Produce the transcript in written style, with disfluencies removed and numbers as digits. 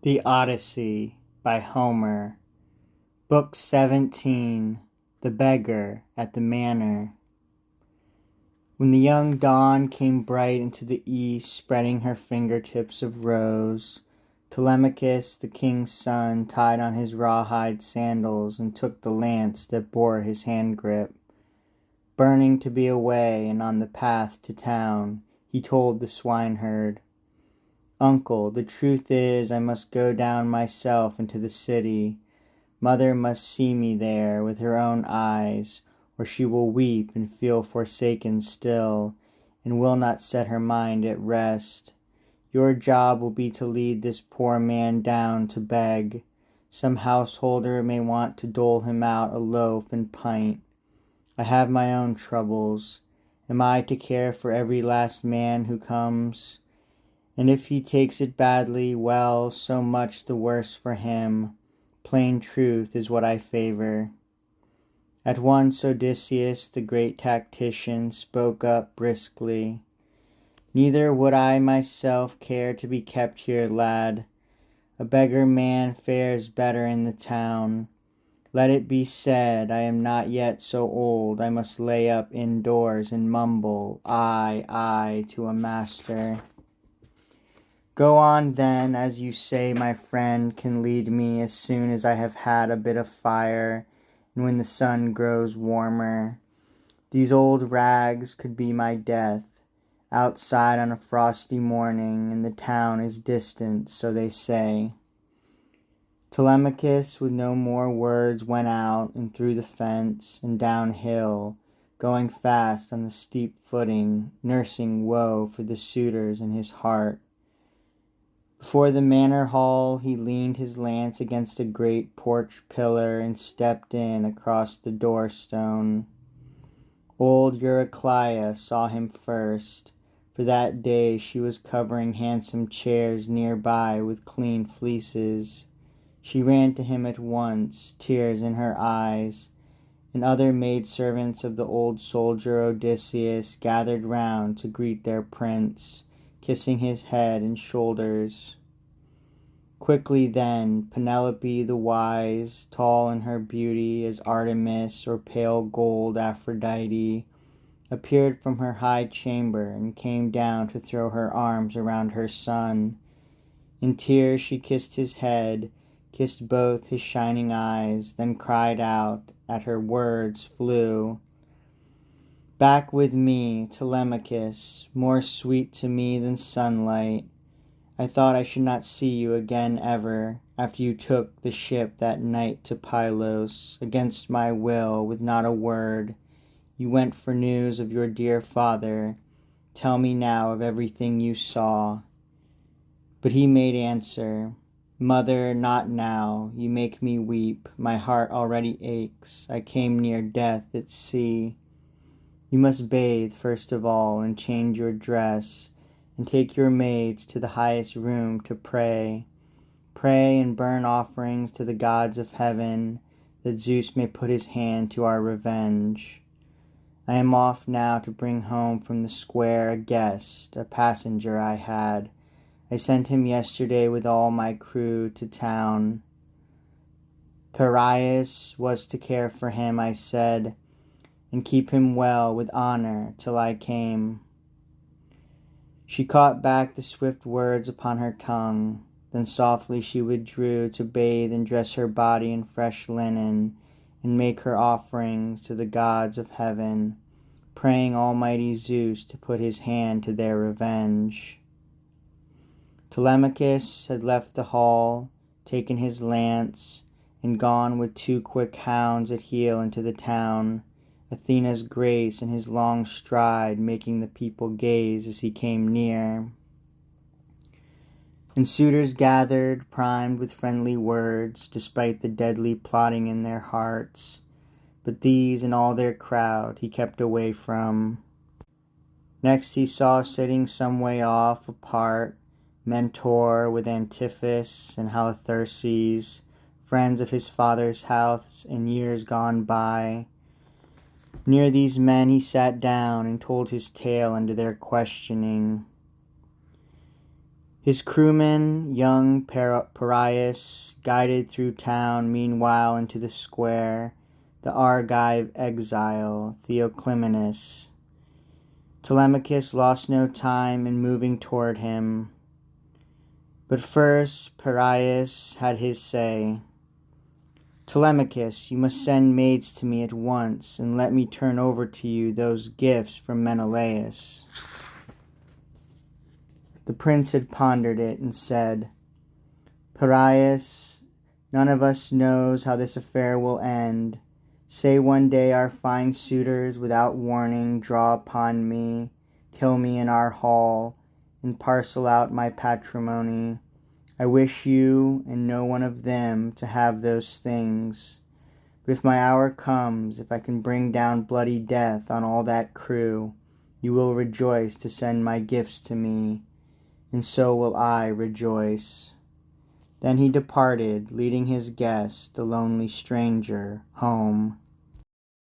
The Odyssey by Homer, Book 17, The Beggar at the Manor. When the young dawn came bright into the east, spreading her fingertips of rose, Telemachus, the king's son, tied on his rawhide sandals and took the lance that bore his hand-grip. Burning to be away and on the path to town, he told the swineherd, "Uncle, the truth is I must go down myself into the city. Mother must see me there with her own eyes, or she will weep and feel forsaken still, and will not set her mind at rest. Your job will be to lead this poor man down to beg. Some householder may want to dole him out a loaf and pint. I have my own troubles. Am I to care for every last man who comes? And if he takes it badly, well, so much the worse for him. Plain truth is what I favor." At once Odysseus, the great tactician, spoke up briskly. "Neither would I myself care to be kept here, lad. A beggar man fares better in the town. Let it be said, I am not yet so old I must lay up indoors and mumble, I, to a master. Go on then, as you say my friend can lead me as soon as I have had a bit of fire, and when the sun grows warmer. These old rags could be my death, outside on a frosty morning, and the town is distant, so they say." Telemachus with no more words went out and through the fence and downhill, going fast on the steep footing, nursing woe for the suitors in his heart. Before the manor hall he leaned his lance against a great porch pillar and stepped in across the door-stone. Old Eurycleia saw him first, for that day she was covering handsome chairs near by with clean fleeces. She ran to him at once, tears in her eyes, and other maidservants of the old soldier Odysseus gathered round to greet their prince, kissing his head and shoulders. Quickly then Penelope the wise, tall in her beauty as Artemis or pale gold Aphrodite, appeared from her high chamber and came down to throw her arms around her son. In tears she kissed his head, kissed both his shining eyes, then cried out, at her words flew, "Back with me, Telemachus, more sweet to me than sunlight. I thought I should not see you again ever, after you took the ship that night to Pylos, against my will, with not a word. You went for news of your dear father. Tell me now of everything you saw." But he made answer, "Mother, not now. You make me weep. My heart already aches. I came near death at sea. You must bathe first of all and change your dress, and take your maids to the highest room to pray. Pray and burn offerings to the gods of heaven, that Zeus may put his hand to our revenge. I am off now to bring home from the square a guest, a passenger I had. I sent him yesterday with all my crew to town. Piraeus was to care for him, I said, and keep him well with honor till I came." She caught back the swift words upon her tongue. Then softly she withdrew to bathe and dress her body in fresh linen, and make her offerings to the gods of heaven, praying almighty Zeus to put his hand to their revenge. Telemachus had left the hall, taken his lance, and gone with 2 quick hounds at heel into the town, Athena's grace and his long stride making the people gaze as he came near. And suitors gathered, primed with friendly words, despite the deadly plotting in their hearts. But these and all their crowd he kept away from. Next he saw sitting some way off, apart, Mentor with Antiphus and Halitherses, friends of his father's house in years gone by. Near these men he sat down and told his tale under their questioning. His crewman, young Parias, guided through town meanwhile into the square, the Argive exile, Theoclymenus. Telemachus lost no time in moving toward him. But first Parias had his say. Telemachus, you must send maids to me at once, and let me turn over to you those gifts from Menelaus. The prince had pondered it and said, Parias, none of us knows how this affair will end. Say one day our fine suitors without warning draw upon me, kill me in our hall, and parcel out my patrimony. I wish you and no one of them to have those things. But if my hour comes, if I can bring down bloody death on all that crew, you will rejoice to send my gifts to me, and so will I rejoice. Then he departed, leading his guest, a lonely stranger, home.